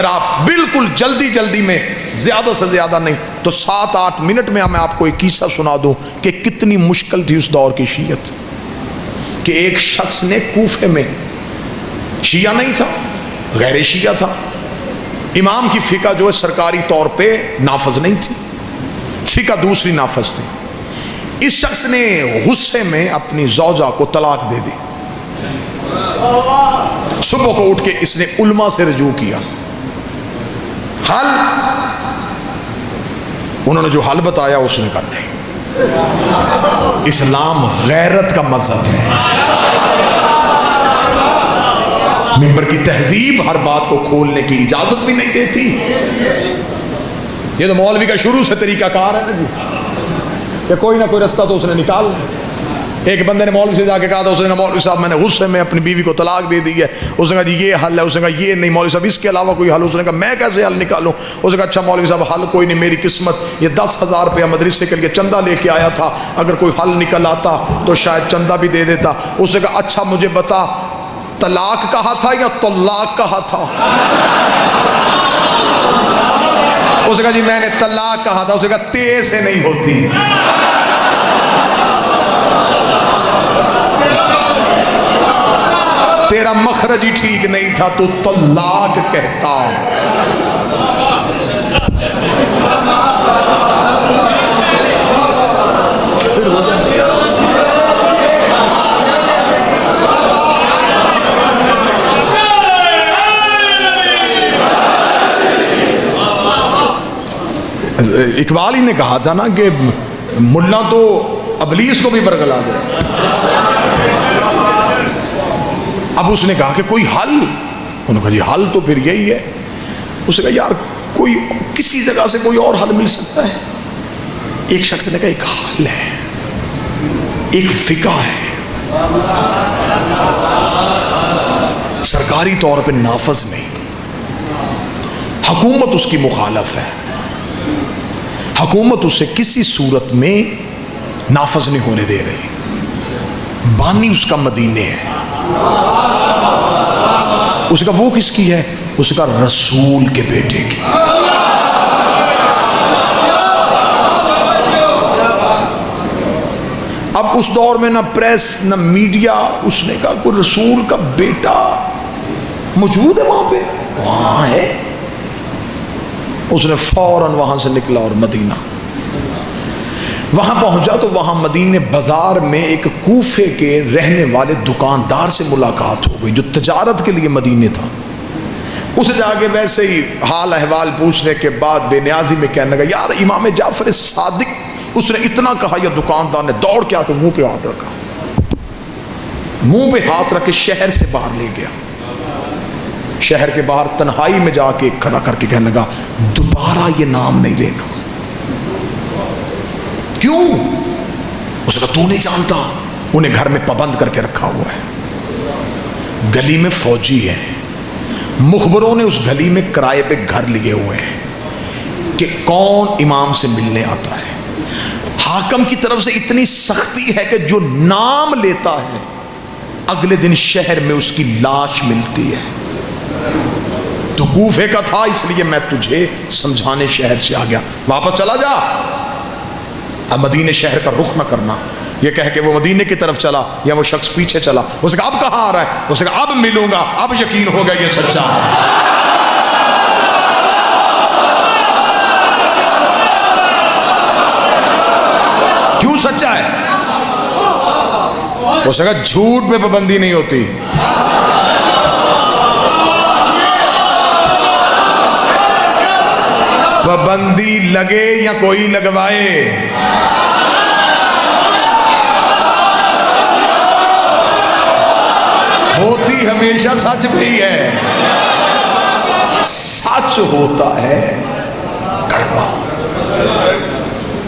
आप बिल्कुल जल्दी जल्दी में, ज़्यादा से ज़्यादा नहीं तो 7-8 मिनट में मैं आपको एक किस्सा सुना दूं कि कितनी मुश्किल थी उस दौर की शीयत। कि एक शख्स ने कूफे में, शिया नहीं था, गैर शिया था, इमाम की फ़िका जो है सरकारी तौर पे नाफज नहीं थी, फ़िका दूसरी नाफज थी। इस शख्स ने गुस्से में अपनी ज़ौजा को तलाक दे दी। सुबह को उठ के इसने उल्मा से रजू किया। हल, उन्होंने जो हल बताया उसने कहा नहीं, इस्लाम गैरत का मजहब है, मिंबर की तहजीब हर बात को खोलने की इजाजत भी नहीं देती। ये तो मौलवी का शुरू से तरीकाकार है ना जी, कि कोई ना कोई रास्ता तो उसने निकाल। एक बंदे ने मौलवी से जाके कहा था, उसने कहा मौलवी साहब मैंने गुस्से में अपनी बीवी को तलाक दे दी है। उसने कहा जी ये हल है। उसने कहा ये नहीं मौलवी साहब, इसके अलावा कोई हल? उसने कहा मैं कैसे हल निकालूं? उसने कहा अच्छा मौलवी साहब हल कोई नहीं, मेरी किस्मत ये 10,000 रुपया मदरसे के लिए चंदा लेके आया था, अगर कोई हल निकल आता तो शायद चंदा भी दे देता। उसने कहा अच्छा मुझे बता, तलाक कहा था या तलाक कहा था? उसने कहा जी मैंने तलाक कहा था। उसने कहा ते से नहीं होती, तेरा मखरज ही ठीक नहीं था, तो तलाक कहता। इकबाल ही ने कहा था ना कि मुल्ला तो अबलीस को भी बरगला दे। अब उसने कहा कि कोई हल? उन्होंने कहा जी हल तो फिर यही है। उसने कहा यार कोई किसी जगह से कोई और हल मिल सकता है? एक शख्स ने कहा एक हल है, एक फिका है, सरकारी तौर पे नाफज नहीं, हुकूमत उसकी मुखालफ है, हुकूमत उसे किसी सूरत में नाफज नहीं होने दे रही, बानी उसका मदीने है। उसका वो किसकी है? उसका रसूल के बेटे की। अब उस दौर में ना प्रेस ना मीडिया, उसने कहा कोई रसूल का बेटा मौजूद है वहां पे? वहां है। उसने फौरन वहां से निकला और मदीना वहां पहुंचा तो वहां मदीने बाजार में एक कूफे के रहने वाले दुकानदार से मुलाकात हो गई जो तजारत के लिए मदीने था। उसे जाके वैसे ही हाल अहवाल पूछने के बाद बेनियाजी में कहने लगा यार इमाम जाफर सादिक, उसने इतना कहा या दुकानदार ने दौड़ के आकर मुंह पे हाथ रखा, मुंह पे हाथ रख के शहर से बाहर ले गया। शहर के बाहर तन्हाई में जाके खड़ा करके कहने लगा दोबारा ये नाम नहीं लेना। क्यों? उसने कहा तू नहीं जानता, उन्हें घर में पाबंद करके रखा हुआ है, गली में फौजी है, मुखबरों ने उस गली में किराए पे घर लिए हुए हैं कि कौन इमाम से मिलने आता है। हाकम की तरफ से इतनी सख्ती है कि जो नाम लेता है अगले दिन शहर में उसकी लाश मिलती है। तो कूफे का था इसलिए मैं तुझे समझाने शहर से आ गया, वापस चला जा, अब मदीने शहर का रुख न करना। ये कह के वो मदीने की तरफ चला या वो शख्स पीछे चला। उसने कहा अब कहाँ आ रहा है? उसने कहा अब मिलूंगा, अब यकीन होगा ये सच्चा है। क्यों सच्चा है? उसने कहा झूठ पे पाबंदी नहीं होती, पाबंदी लगे या कोई लगवाए, होती हमेशा सच पे ही है। सच होता है कड़वा,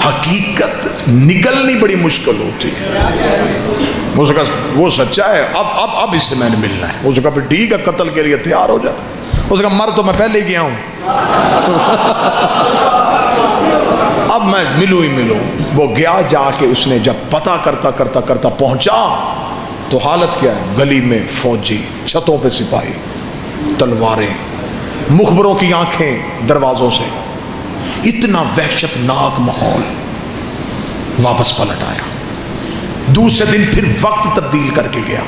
हकीकत निकलनी बड़ी मुश्किल होती है। उसका वो सच्चा है, अब इससे मैंने मिलना है। उसका फिर ठीक है, कत्ल के लिए तैयार हो जाए। उसका मर तो मैं पहले ही गया हूं, अब मैं मिलूं ही मिलूं। वो गया, जाके उसने जब पता करता करता करता पहुंचा तो हालत क्या है? गली में फौजी, छतों पे सिपाही, तलवारें, मुखबरों की आंखें दरवाजों से, इतना वहशतनाक माहौल। वापस पलट आया, दूसरे दिन फिर वक्त तब्दील करके गया,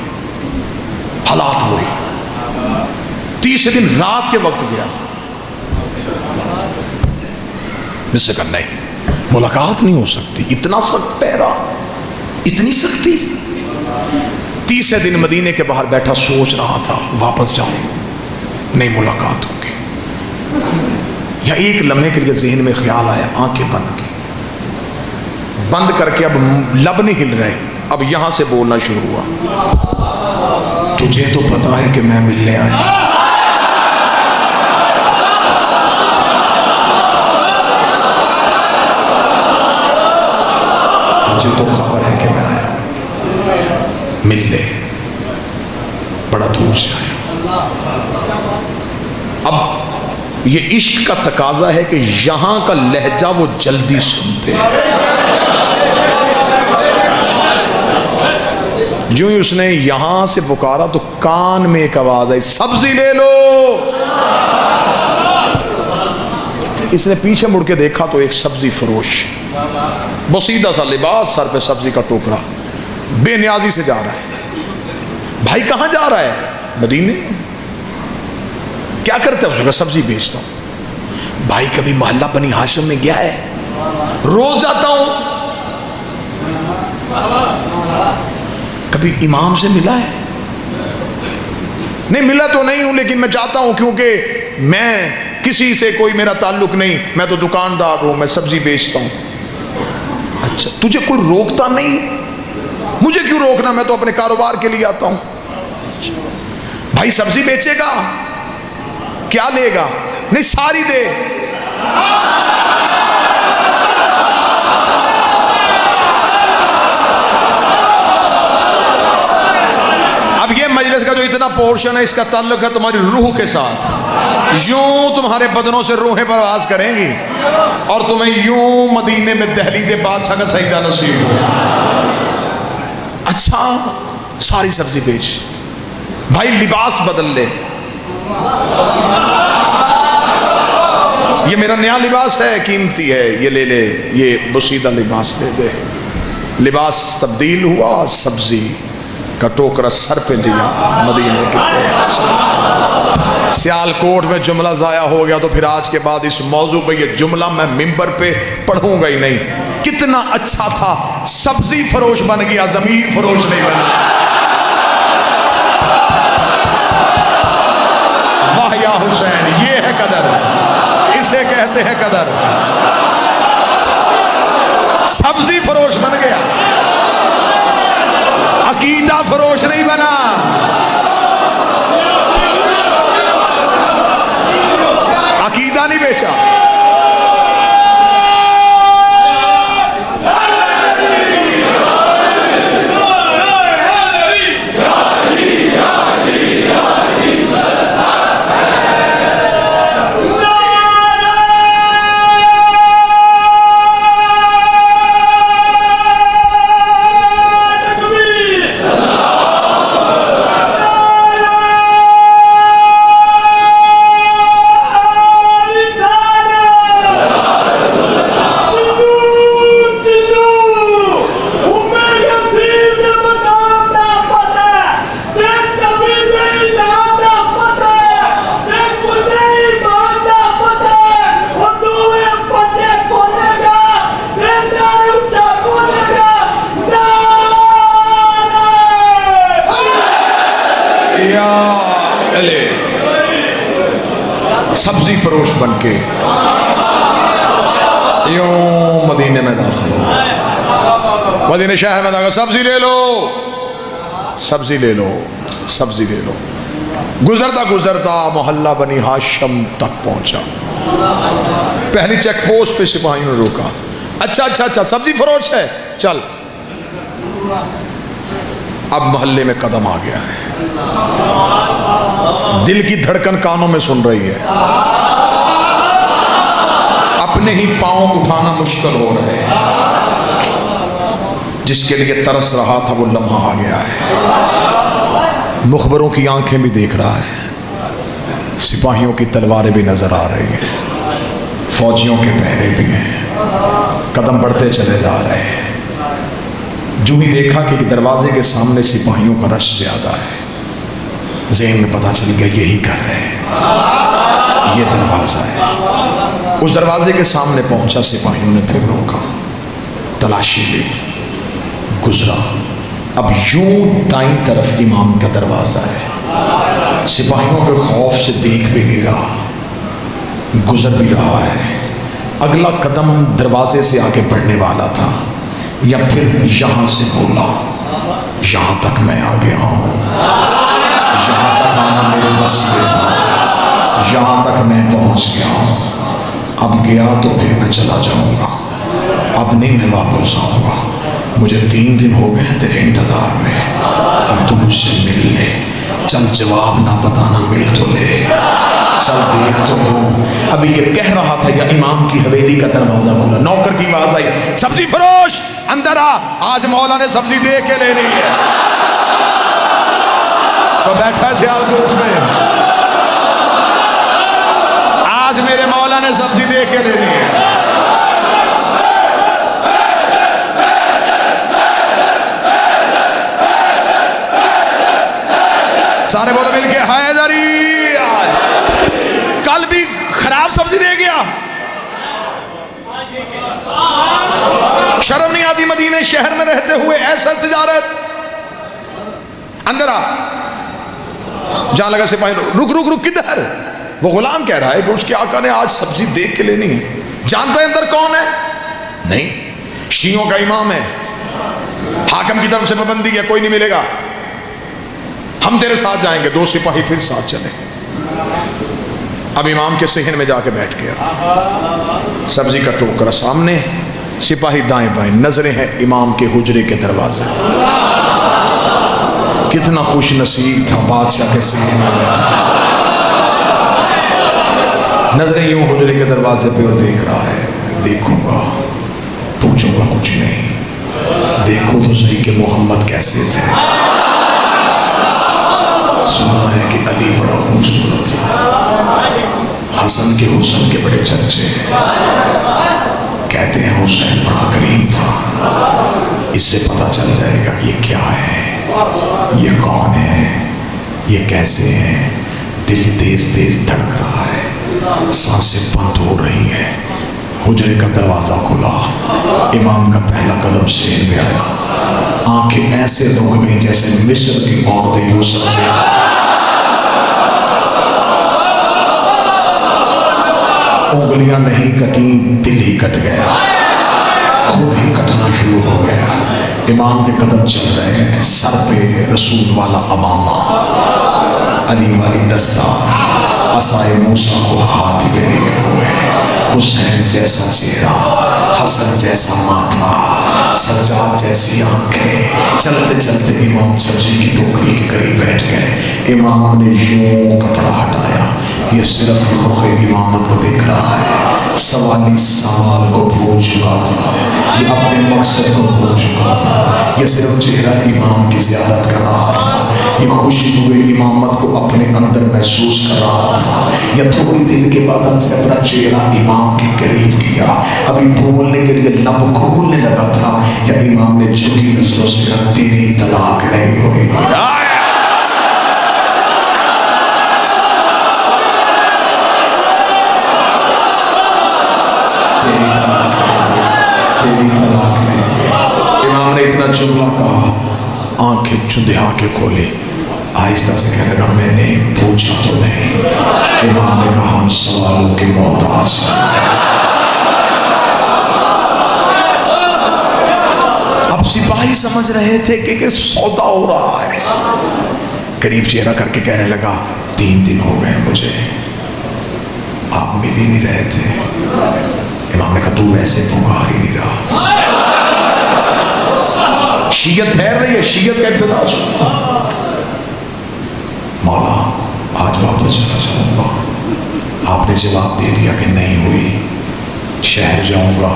हालात हुए। तीसरे दिन रात के वक्त गया, मुझसे कहा नहीं, मुलाकात नहीं हो सकती, इतना सख्त पहरा, इतनी सख्ती। तीसरे दिन मदीने के बाहर बैठा सोच रहा था वापस जाऊं, नहीं मुलाकात होगी। या एक लम्हे के लिए जहन में ख्याल आया, आंखें बंद की, बंद करके अब लब नहीं हिल रहे, अब यहां से बोलना शुरू हुआ, तुझे तो पता है कि मैं मिलने आया, तुझे तो खबर है कि मैं आया मिलने, बड़ा दूर से आया। अब ये इश्क का तकाजा है कि यहां का लहजा वो जल्दी सुनते हैं। जो ही उसने यहां से पुकारा तो कान में एक आवाज आई, सब्जी ले लो। इसने पीछे मुड़ के देखा तो एक सब्जी फरोश, बसीदा सा लिबास, सर पे सब्जी का टोकरा, बेनियाजी से जा रहा है। भाई कहां जा रहा है? मदीने। क्या करते हो? उसका सब्जी बेचता हूं। भाई कभी मोहल्ला बनी हाशिम में गया है? रोज जाता हूं। कभी इमाम से मिला है? नहीं मिला तो नहीं हूं, लेकिन मैं जाता हूं क्योंकि मैं किसी से कोई मेरा ताल्लुक नहीं, मैं तो दुकानदार हूं, मैं सब्जी बेचता हूं। अच्छा, तुझे कोई रोकता नहीं? मुझे क्यों रोकना, मैं तो अपने कारोबार के लिए आता हूं। भाई सब्जी बेचेगा? क्या लेगा? नहीं सारी दे। अब ये मजलिस का जो इतना पोर्शन है, इसका ताल्लुक है तुम्हारी रूह के साथ। यूं तुम्हारे बदनों से रूहें परवाज करेंगी और तुम्हें यूं मदीने में दहलीज़े बादशाह का सईदा नसीब हो। अच्छा, सारी सब्जी बेच। भाई लिबास बदल ले, ये मेरा नया लिबास है, कीमती है, ये ले ले, ये बसीदा लिबास दे दे। लिबास तब्दील हुआ, सब्जी का टोकरा सर पे लिया, मदीने के सियालकोट में जुमला जाया हो गया, तो फिर आज के बाद इस मौजू पे ये जुमला मैं मिंबर पे पढ़ूंगा ही नहीं। कितना अच्छा था, सब्जी फरोश बन गया, जमीर फरोश नहीं बना। वाह या हुसैन, ये है कदर, इसे कहते हैं कदर। सब्जी फरोश बन गया, अकीदा फरोश नहीं बना। अकीदा नहीं बेचा। सब्जी फरोश बन के यूं मदीने में दाखिल हो, मदीने शहर में दाखिल, सब्जी ले लो, सब्जी ले लो, सब्जी ले लो। गुजरता गुजरता मोहल्ला बनी हाशिम तक पहुंचा। पहली चेक पोस्ट पे सिपाहियों ने रोका। अच्छा अच्छा अच्छा, सब्जी फरोश है, चल। अब मोहल्ले में कदम आ गया है, दिल की धड़कन कानों में सुन रही है, अपने ही पांव उठाना मुश्किल हो रहे हैं। जिसके लिए तरस रहा था वो लम्हा आ गया है, मुखबरों की आंखें भी देख रहा है। सिपाहियों की तलवारें भी नजर आ रही हैं, फौजियों के पहरे भी हैं, कदम बढ़ते चले जा रहे हैं। जो ही देखा कि दरवाजे के सामने सिपाहियों का रश ज्यादा है, ज़हन में पता चल गया यही घर है, ये दरवाजा है। उस दरवाजे के सामने पहुंचा, सिपाहियों ने फिर रोका, तलाशी ली, गुजरा। अब यूं दाईं तरफ इमाम का दरवाजा है, सिपाहियों के खौफ से देख भी नहीं रहा, गुजर भी रहा है। अगला कदम दरवाजे से आगे बढ़ने वाला था, या फिर यहां से बोला, यहां तक मैं आ गया हूं, यहां तक आना मेरे बस में था, यहां तक मैं पहुंच गया हूं। अब गया तो फिर मैं चला जाऊंगा, अब नहीं मैं वापस आऊंगा। मुझे 3 दिन हो गए तेरे इंतजार में, अब तू मुझसे मिल ले। चल जवाब ना बताना, मिल तो ले, चल देख तो लो। अभी ये कह रहा था या इमाम की हवेली का दरवाजा खुला, नौकर की आवाज आई, सब्जी फरोश अंदर आ, आज मौला ने सब्जी दे के लेनी है। तो बैठा सियालकोट में, आज मेरे मौला ने सब्जी दे के लेनी है। सारे बोलो मिलके हैदरी। कल भी खराब सब्जी दे गया, शर्म नहीं आती मदीने शहर में रहते हुए ऐसा तिजारत। अंदर आ, जहां लगा सिपाही, रुक रुक रुक, किधर? वो गुलाम कह रहा है कि उसके आका ने आज सब्जी देख के लेनी है। जानता है अंदर कौन है? नहीं, शियों का इमाम है, हाकिम की तरफ से पाबंदी है, कोई नहीं मिलेगा, हम तेरे साथ जाएंगे। 2 सिपाही फिर साथ चले। अब इमाम के सेहन में जाके बैठ गया, सब्जी का टोकरा सामने, सिपाही दाएं बाएं, नजरें हैं इमाम के हुजरे के दरवाजे। कितना खुश नसीब था बादशाह के सेहन में बैठा, नजरें यूं हुजरे के दरवाजे पे और देख रहा है। देखूंगा, पूछूंगा कुछ नहीं, देखो तो सही कि मोहम्मद कैसे थे। सुना है कि अली बड़ा खूबसूरत था, हसन के हुस्न के बड़े चर्चे, कहते हैं हुसैन बड़ा करीम था। इससे पता चल जाएगा ये क्या है, ये कौन है, ये कैसे है। दिल तेज तेज धड़क रहा है, सांसें बंद हो रही हैं। हुजरे का दरवाजा खुला, इमाम का पहला कदम सेहन में आया, आंखें ऐसे रुक गई जैसे मिस्र की औरतें यूसुफ ने। उंगलियां नहीं कटी, दिल ही कट गया, खुद ही कटना शुरू हो गया। इमाम के कदम चल रहे हैं, सर पे रसूल वाला अमामा, अली वाली दस्तार, असाए मूसा को हाथ में लिए हुए, हुसैन जैसा चेहरा, हसन जैसा माथा, सज्जाद जैसी आंखें। चलते चलते इमाम सब्जी की टोकरी के करीब बैठ गए। इमाम ने यूं कपड़ा हटाया, ये सिर्फ रुख इमामत को देख रहा है, सवाली सवाल को भूल चुका था, ये अपने मकसद को भूल चुका था, ये सिर्फ चेहरा इमाम की ज़ियारत कर रहा था, ये खुशबू इमामत को अपने अंदर महसूस कर रहा था। या थोड़ी देर के बाद से अपना चेहरा इमाम के करीब किया, अभी बोलने के लिए लब खोलने लगा था, या इमाम ने झुकी नजरों से कहा, तेरी तलाक नहीं हुई। तेरी तलाक नहीं हुई। इमाम ने इतना जुमला कहा, आंखें चुंधिया के खोली, आहिस्ता से कहने लगा, मैंने पूछा तो नहीं। इमाम ने कहा, हम सवालों के मोहताज। अब सिपाही समझ रहे थे कि सौदा हो रहा है। करीब चेहरा करके कहने लगा, 3 दिन हो गए मुझे, आप मिल ही नहीं रहे थे। इमाम ने कहा, तू ऐसे पुकार ही नहीं रहा था। शीयत फैल रही है, शीयत का इब्तिदा सुना। मौला आज वापस चला जाऊंगा, आपने जवाब दे दिया कि नहीं हुई, शहर जाऊंगा,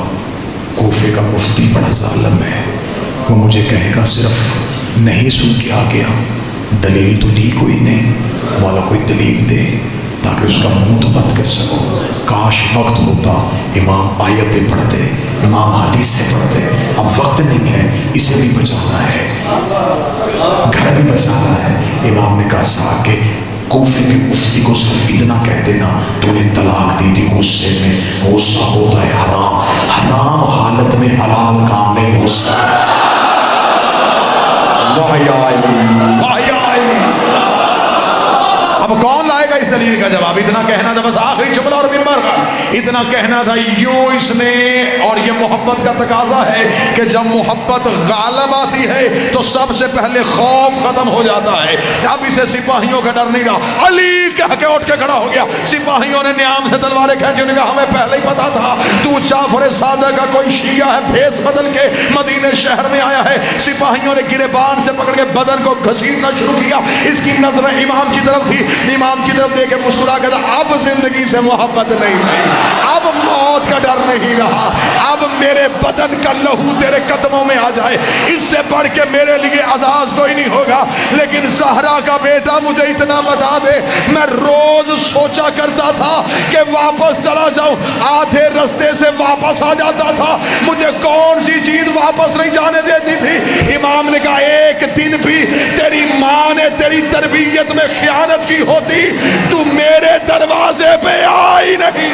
कूफे का मुफ्ती बड़ा जालिम है, वो मुझे कहेगा सिर्फ नहीं सुन के आ गया, दलील तो ली कोई नहीं, मौला कोई दलील दे, ताकि उसका मुंह तो बंद कर सको। काश वक्त होता, इमाम आयतें पढ़ते, इमाम हदीसें पढ़ते। अब वक्त नहीं है, इसे भी बचाना है, घर भी बचाना है। इमाम ने कहा साहब के कूफे के मुफ्ती को सिर्फ इतना कह देना, तूने तलाक दी थी गुस्से में। गुस्सा होता है हराम, हराम हालत में हलाल काम नहीं हो सकता। अब कौन लाएगा इस दलील का जवाब? इतना कहना था बस, आखिरी जुमला और मिंबर का इतना कहना था यूं इसने। और ये मोहब्बत का तकाजा है कि जब मोहब्बत गालब आती है तो सबसे पहले खौफ खत्म हो जाता है। अब इसे सिपाहियों का डर नहीं रहा। अली कह के उठ के खड़ा हो गया। सिपाहियों ने न्याम से तलवारें खींची, उन्होंने कहा हमें पहले ही पता था तू जाफर सादिक का कोई शिया है, भेस बदल के मदीने शहर में आया है। सिपाहियों ने गिरेबान से पकड़ के बदन को घसीटना शुरू किया। इसकी नजरें इमाम की तरफ थी। इमाम की तरफ देख के मुस्कुरा के, अब जिंदगी से मोहब्बत नहीं रही, अब मौत का डर नहीं रहा, अब मेरे बदन का लहू तेरे कदमों में आ जाए, इससे बढ़ के मेरे लिए अजाज कोई नहीं होगा। लेकिन ज़हरा का बेटा मुझे इतना बता दे, मैं रोज सोचा करता था कि वापस चला जाऊं, आधे रास्ते से वापस आ जाता था, मुझे कौन सी चीज वापस नहीं जाने देती थी। इमाम ने कहा एक दिन भी तेरी माँ ने तेरी तरबियत में खयानत की होती, तू मेरे दरवाजे पे आई नहीं।